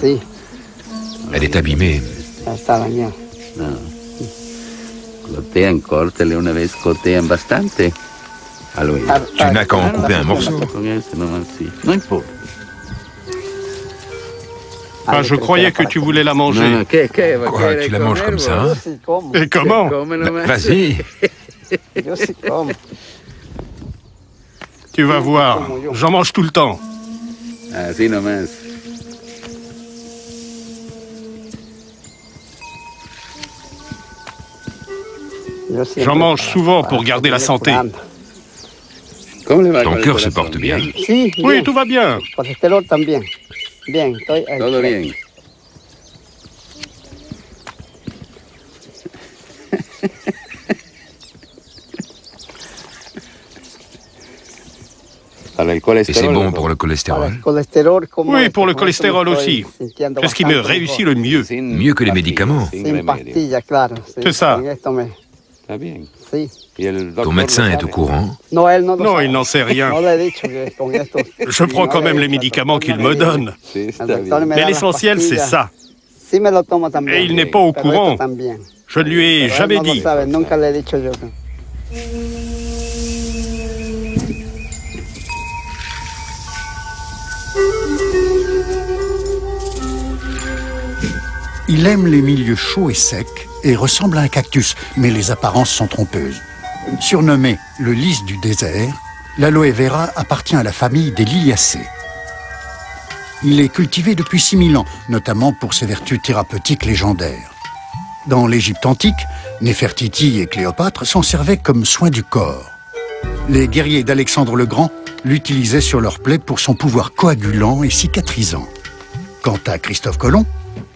Sí, Elle est abîmée. está dañada. Cortean, córtale una vez, cortean bastante. Tu n'as qu'à en couper un morceau. No importa. Ah, je croyais que tu voulais la manger. Quoi, tu la manges comme ça, hein? Yo sí como. Et comment? Vas-y. Yo sí como. Tu vas voir, j'en mange tout le temps. Así nomás. Yo siempre J'en mange para- souvent para pour garder la seguir santé. curando. Ton cœur se porte bien. Sí, Oui, bien. tout va bien. Colesterol también. Bien, estoy ahí. Todo bien. Et c'est bon pour le Para cholestérol. el colesterol, como Oui, esto, pour le con esto me cholestérol estoy aussi. sintiendo C'est ce qui me bastante réussit mejor. le mieux. Mieux que les médicaments. Sin pastillas, claro. Sí, C'est ça. con esto me... Está bien. Sí. Y el Ton doctor médecin lo est sabe. au courant. No, él no lo Non, sabe. il n'en sait rien. No le he dicho que con esto... Je prends no quand le he même les dicho, el médicaments doctor qu'il no me le dijo. donne. Sí, El está doctor bien. me Mais da las l'essentiel, c'est pastillas. ça. Sí me lo tomo también. Et il n'est pas au pero esto courant. también. Je ne lui ai Pero él jamais no lo dit. sabe, nunca le he dicho yo. Il aime les milieux chauds et secs et ressemble à un cactus, mais les apparences sont trompeuses. Surnommé le lys du désert, l'aloe vera appartient à la famille des liliacées. Il est cultivé depuis 6000 ans, notamment pour ses vertus thérapeutiques légendaires. Dans l'Égypte antique, Néfertiti et Cléopâtre s'en servaient comme soin du corps. Les guerriers d'Alexandre le Grand l'utilisaient sur leurs plaies pour son pouvoir coagulant et cicatrisant. Quant à Christophe Colomb,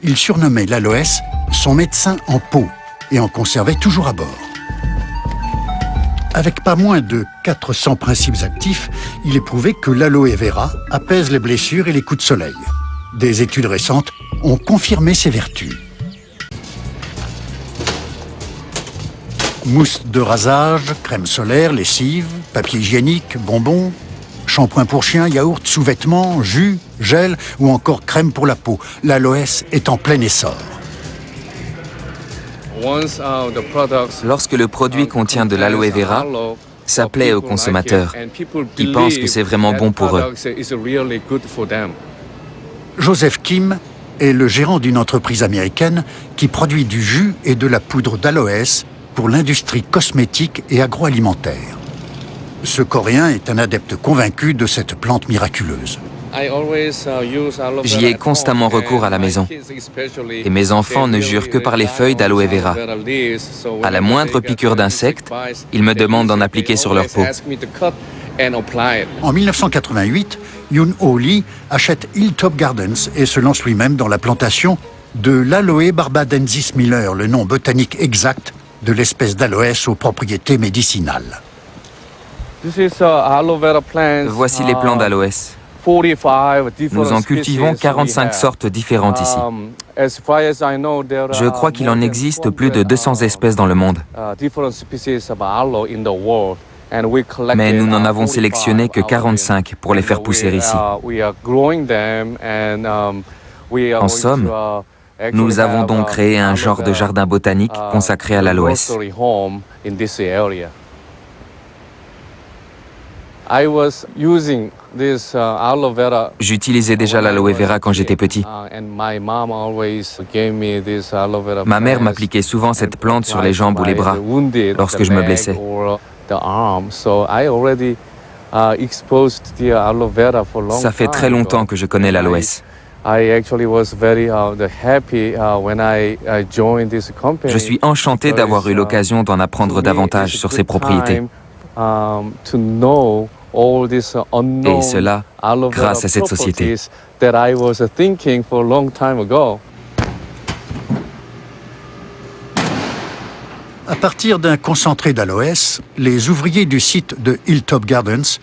il surnommait l'aloès son médecin en peau et en conservait toujours à bord. Avec pas moins de 400 principes actifs, il est prouvé que l'aloe vera apaise les blessures et les coups de soleil. Des études récentes ont confirmé ses vertus. Mousse de rasage, crème solaire, lessive, papier hygiénique, bonbons, shampoing pour chien, yaourt, sous-vêtements, jus, gel ou encore crème pour la peau. L'aloès est en plein essor. Lorsque le produit contient de l'aloe vera, ça plaît aux consommateurs. Ils pensent que c'est vraiment bon pour eux. Joseph Kim est le gérant d'une entreprise américaine qui produit du jus et de la poudre d'aloès pour l'industrie cosmétique et agroalimentaire. Ce Coréen est un adepte convaincu de cette plante miraculeuse. J'y ai constamment recours à la maison. Et mes enfants ne jurent que par les feuilles d'aloe vera. À la moindre piqûre d'insecte, ils me demandent d'en appliquer sur leur peau. En 1988, Yoon-ho Lee achète Hilltop Gardens et se lance lui-même dans la plantation de l'Aloe barbadensis Miller, le nom botanique exact de l'espèce d'aloès aux propriétés médicinales. Voici les plants d'aloès. Nous en cultivons 45 sortes différentes ici. Je crois qu'il en existe plus de 200 espèces dans le monde. Mais nous n'en avons sélectionné que 45 pour les faire pousser ici. En somme, nous avons donc créé un genre de jardin botanique consacré à l'aloès. J'utilisais déjà l'aloe vera quand j'étais petit. Ma mère m'appliquait souvent cette plante sur les jambes ou les bras lorsque je me blessais. Ça fait très longtemps que je connais l'aloès. Je suis enchanté d'avoir eu l'occasion d'en apprendre davantage sur ses propriétés. Et cela grâce à cette société. À partir d'un concentré d'aloès, les ouvriers du site de Hilltop Gardens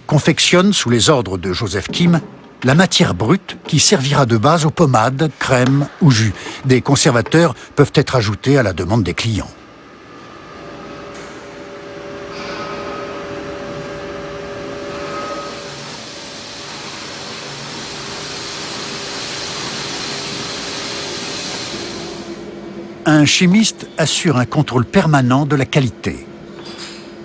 confectionnent sous les ordres de Joseph Kim la matière brute qui servira de base aux pommades, crèmes ou jus. Des conservateurs peuvent être ajoutés à la demande des clients. Un chimiste assure un contrôle permanent de la qualité.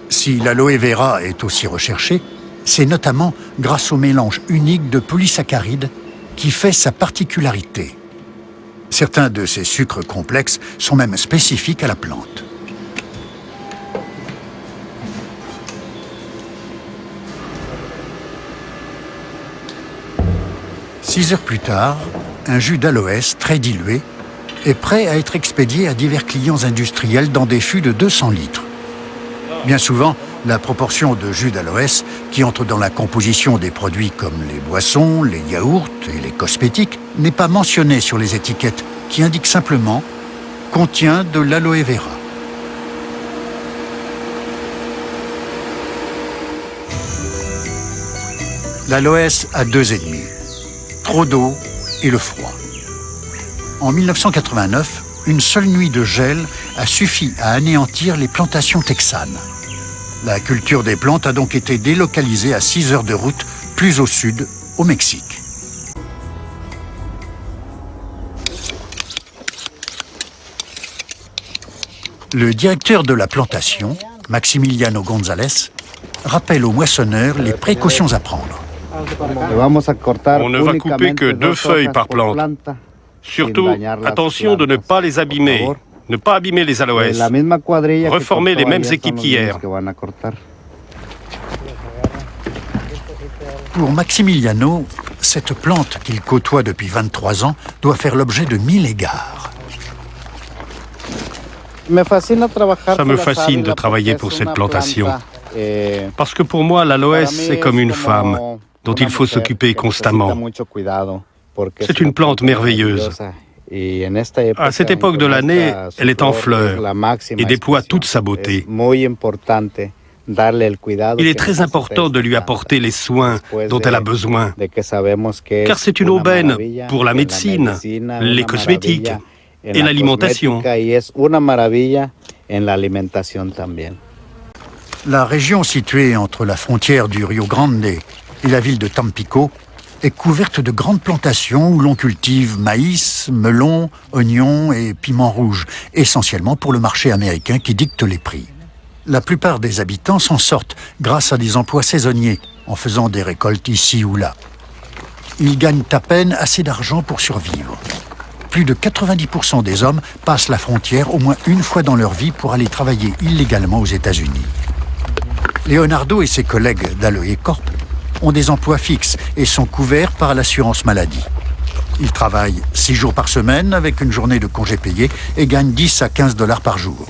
Si l'aloe vera est aussi recherché, c'est notamment grâce au mélange unique de polysaccharides qui fait sa particularité. Certains de ces sucres complexes sont même spécifiques à la plante. Six heures plus tard, un jus d'aloès très dilué est prêt à être expédié à divers clients industriels dans des fûts de 200 litres. Bien souvent, la proportion de jus d'aloès qui entre dans la composition des produits comme les boissons, les yaourts et les cosmétiques n'est pas mentionnée sur les étiquettes qui indiquent simplement « contient de l'aloe vera ». L'aloès a deux ennemis, trop d'eau et le froid. En 1989, une seule nuit de gel a suffi à anéantir les plantations texanes. La culture des plantes a donc été délocalisée à 6 heures de route plus au sud, au Mexique. Le directeur de la plantation, Maximiliano González, rappelle aux moissonneurs les précautions à prendre. On ne va couper que 2 feuilles par plante. Surtout, attention de ne pas les abîmer. Ne pas abîmer les aloès. Reformer les mêmes équipières. Pour Maximiliano, cette plante qu'il côtoie depuis 23 ans doit faire l'objet de 1000 égards. Ça me fascine de travailler pour cette plantation. Parce que pour moi, l'aloès, c'est comme une femme dont il faut s'occuper constamment. C'est une plante merveilleuse. À cette époque de l'année, elle est en fleurs et déploie toute sa beauté. Il est très important de lui apporter les soins dont elle a besoin, car c'est une aubaine pour la médecine, les cosmétiques et l'alimentation. La région située entre la frontière du Rio Grande et la ville de Tampico est couverte de grandes plantations où l'on cultive maïs, melon, oignons et piments rouges, essentiellement pour le marché américain qui dicte les prix. La plupart des habitants s'en sortent grâce à des emplois saisonniers, en faisant des récoltes ici ou là. Ils gagnent à peine assez d'argent pour survivre. Plus de 90% des hommes passent la frontière au moins une fois dans leur vie pour aller travailler illégalement aux États-Unis. Leonardo et ses collègues d'Aloe Corp ont des emplois fixes et sont couverts par l'assurance maladie. Ils travaillent 6 jours par semaine avec une journée de congé payé et gagnent 10 à 15 $ par jour.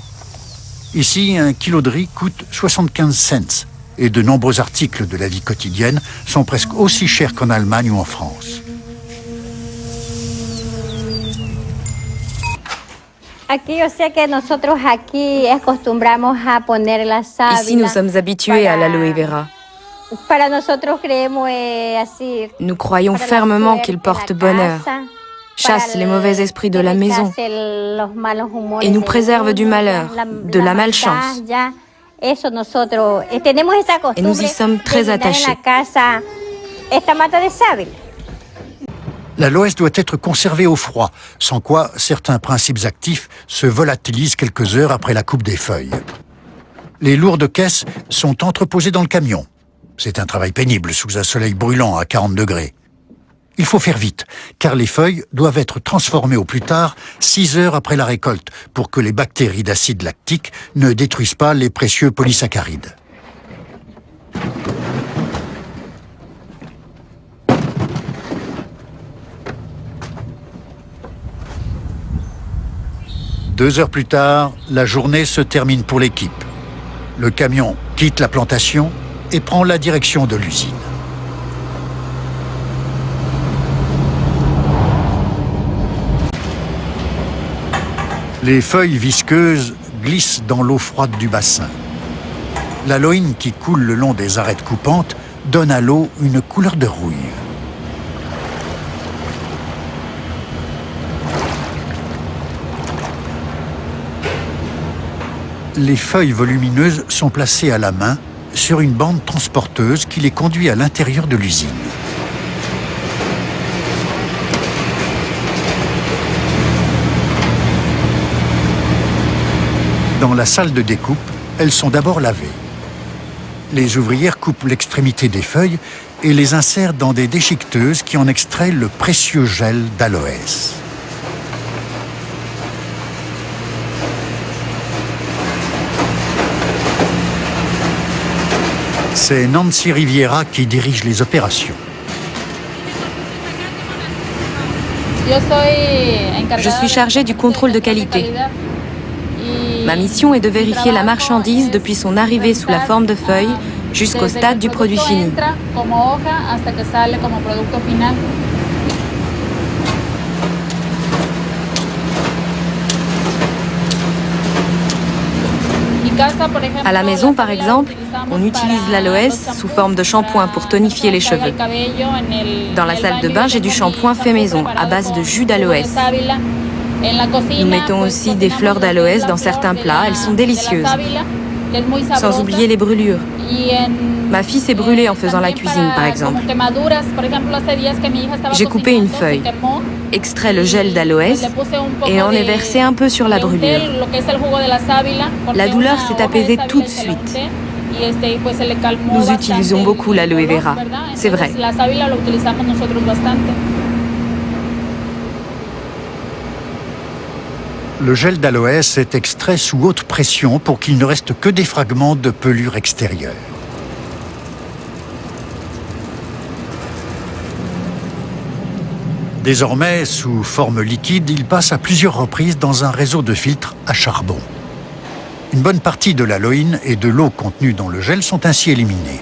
Ici, un kilo de riz coûte 75 cents et de nombreux articles de la vie quotidienne sont presque aussi chers qu'en Allemagne ou en France. Ici, nous sommes habitués à l'aloe vera. Nous croyons fermement qu'il porte bonheur, chasse les mauvais esprits de la maison et nous préserve du malheur, de la malchance. Et nous y sommes très attachés. L'aloès doit être conservé au froid, sans quoi certains principes actifs se volatilisent quelques heures après la coupe des feuilles. Les lourdes caisses sont entreposées dans le camion. C'est un travail pénible sous un soleil brûlant à 40 degrés. Il faut faire vite, car les feuilles doivent être transformées au plus tard 6 heures après la récolte pour que les bactéries d'acide lactique ne détruisent pas les précieux polysaccharides. Deux heures plus tard, la journée se termine pour l'équipe. Le camion quitte la plantation et prend la direction de l'usine. Les feuilles visqueuses glissent dans l'eau froide du bassin. L'aloïne qui coule le long des arêtes coupantes donne à l'eau une couleur de rouille. Les feuilles volumineuses sont placées à la main sur une bande transporteuse qui les conduit à l'intérieur de l'usine. Dans la salle de découpe, elles sont d'abord lavées. Les ouvrières coupent l'extrémité des feuilles et les insèrent dans des déchiqueteuses qui en extraient le précieux gel d'aloès. C'est Nancy Riviera qui dirige les opérations. Je suis chargée du contrôle de qualité. Ma mission est de vérifier la marchandise depuis son arrivée sous la forme de feuilles jusqu'au stade du produit fini. À la maison, par exemple, on utilise l'aloès sous forme de shampoing pour tonifier les cheveux. Dans la salle de bain, j'ai du shampoing fait maison à base de jus d'aloès. Nous mettons aussi des fleurs d'aloès dans certains plats, elles sont délicieuses. Sans oublier les brûlures. Ma fille s'est brûlée en faisant la cuisine, par exemple. J'ai coupé une feuille, extrait le gel d'aloès et en ai versé un peu sur la brûlure. La douleur s'est apaisée tout de suite. Nous utilisons beaucoup l'aloe vera, c'est vrai. Le gel d'aloès est extrait sous haute pression pour qu'il ne reste que des fragments de pelure extérieure. Désormais, sous forme liquide, il passe à plusieurs reprises dans un réseau de filtres à charbon. Une bonne partie de l'aloïne et de l'eau contenue dans le gel sont ainsi éliminées.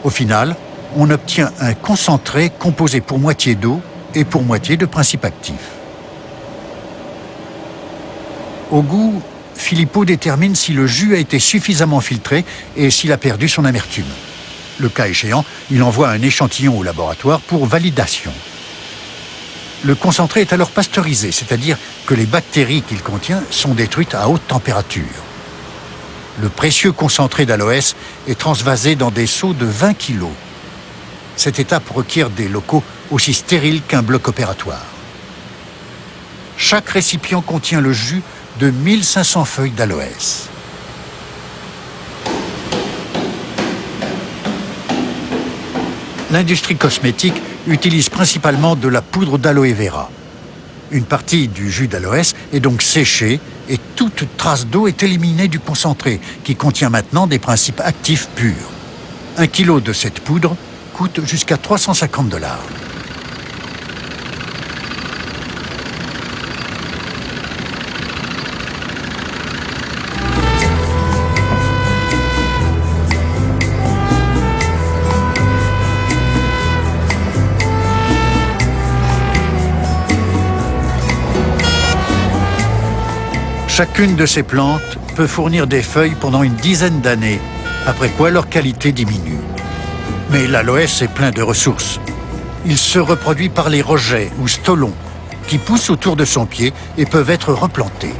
Au final, on obtient un concentré composé pour moitié d'eau et pour moitié de principes actifs. Au goût, Filippo détermine si le jus a été suffisamment filtré et s'il a perdu son amertume. Le cas échéant, il envoie un échantillon au laboratoire pour validation. Le concentré est alors pasteurisé, c'est-à-dire que les bactéries qu'il contient sont détruites à haute température. Le précieux concentré d'aloès est transvasé dans des seaux de 20 kg. Cette étape requiert des locaux aussi stériles qu'un bloc opératoire. Chaque récipient contient le jus de 1500 feuilles d'aloès. L'industrie cosmétique utilise principalement de la poudre d'aloe vera. Une partie du jus d'aloès est donc séchée et toute trace d'eau est éliminée du concentré, qui contient maintenant des principes actifs purs. 1 kilo de cette poudre coûte jusqu'à 350 $. Chacune de ces plantes peut fournir des feuilles pendant une dizaine d'années, après quoi leur qualité diminue. Mais l'aloès est plein de ressources. Il se reproduit par les rejets ou stolons, qui poussent autour de son pied et peuvent être replantés.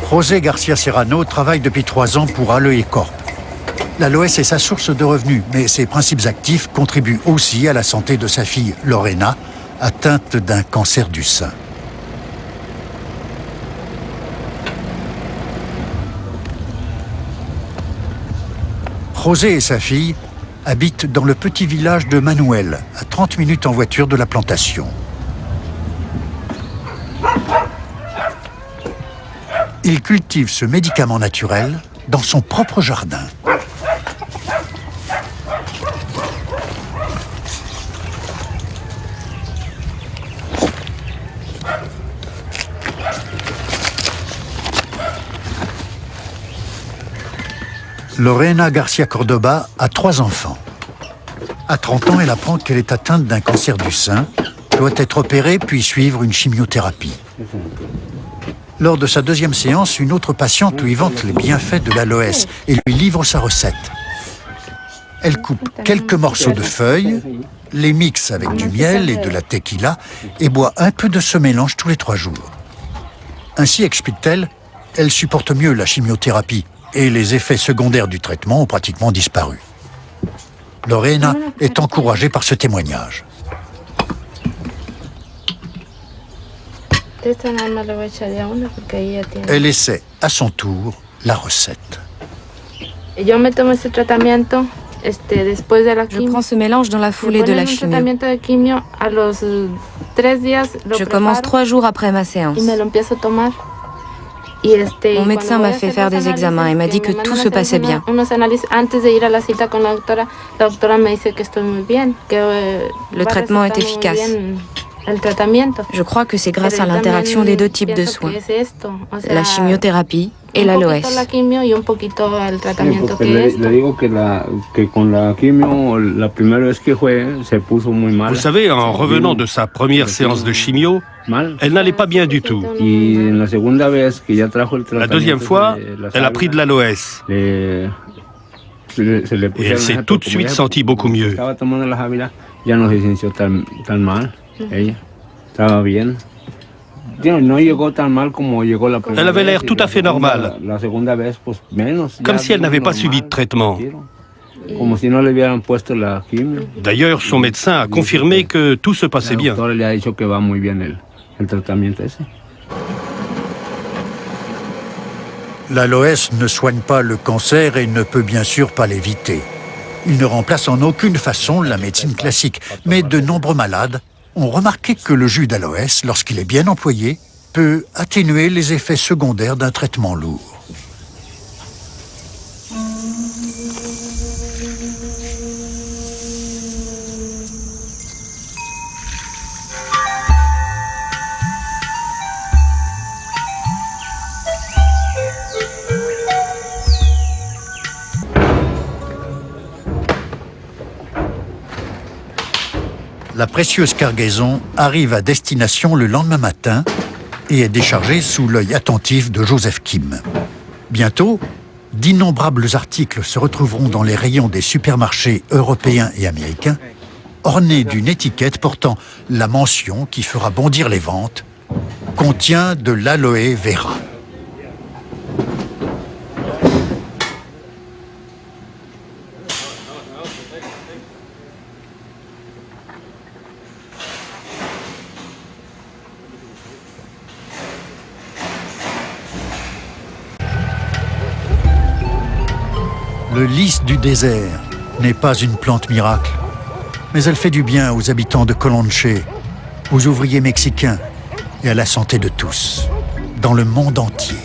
José Garcia Serrano travaille depuis 3 ans pour Aloe Corp. L'aloès est sa source de revenus, mais ses principes actifs contribuent aussi à la santé de sa fille Lorena, atteinte d'un cancer du sein. José et sa fille habitent dans le petit village de Manuel, à 30 minutes en voiture de la plantation. Il cultive ce médicament naturel dans son propre jardin. Lorena Garcia Cordoba a 3 enfants. À 30 ans, elle apprend qu'elle est atteinte d'un cancer du sein, doit être opérée puis suivre une chimiothérapie. Lors de sa 2e séance, une autre patiente lui vante les bienfaits de l'aloès et lui livre sa recette. Elle coupe quelques morceaux de feuilles, les mixe avec du miel et de la tequila et boit un peu de ce mélange tous les 3 jours. Ainsi, explique-t-elle, elle supporte mieux la chimiothérapie et les effets secondaires du traitement ont pratiquement disparu. Lorena est encouragée par ce témoignage. Elle essaie à son tour la recette. Je prends ce mélange dans la foulée de la chimio. Je commence 3 jours après ma séance. Mon médecin m'a fait faire des examens et m'a dit que tout se passait bien. Le traitement est efficace. Je crois que c'est grâce à l'interaction des 2 types de soins, la chimiothérapie et l'aloès. Vous savez, en revenant de sa première séance de chimio, elle n'allait pas bien du tout. La deuxième fois, elle a pris de l'aloès. Et elle s'est tout de suite sentie beaucoup mieux. Elle avait l'air tout à fait normale, comme si elle n'avait pas subi de traitement. D'ailleurs, son médecin a confirmé que tout se passait bien. L'aloès ne soigne pas le cancer et ne peut bien sûr pas l'éviter. Il ne remplace en aucune façon la médecine classique, mais de nombreux malades ont remarqué que le jus d'aloès, lorsqu'il est bien employé, peut atténuer les effets secondaires d'un traitement lourd. La précieuse cargaison arrive à destination le lendemain matin et est déchargée sous l'œil attentif de Joseph Kim. Bientôt, d'innombrables articles se retrouveront dans les rayons des supermarchés européens et américains, ornés d'une étiquette portant la mention qui fera bondir les ventes « Contient de l'aloe vera ». Le lys du désert n'est pas une plante miracle, mais elle fait du bien aux habitants de Colonche, aux ouvriers mexicains et à la santé de tous, dans le monde entier.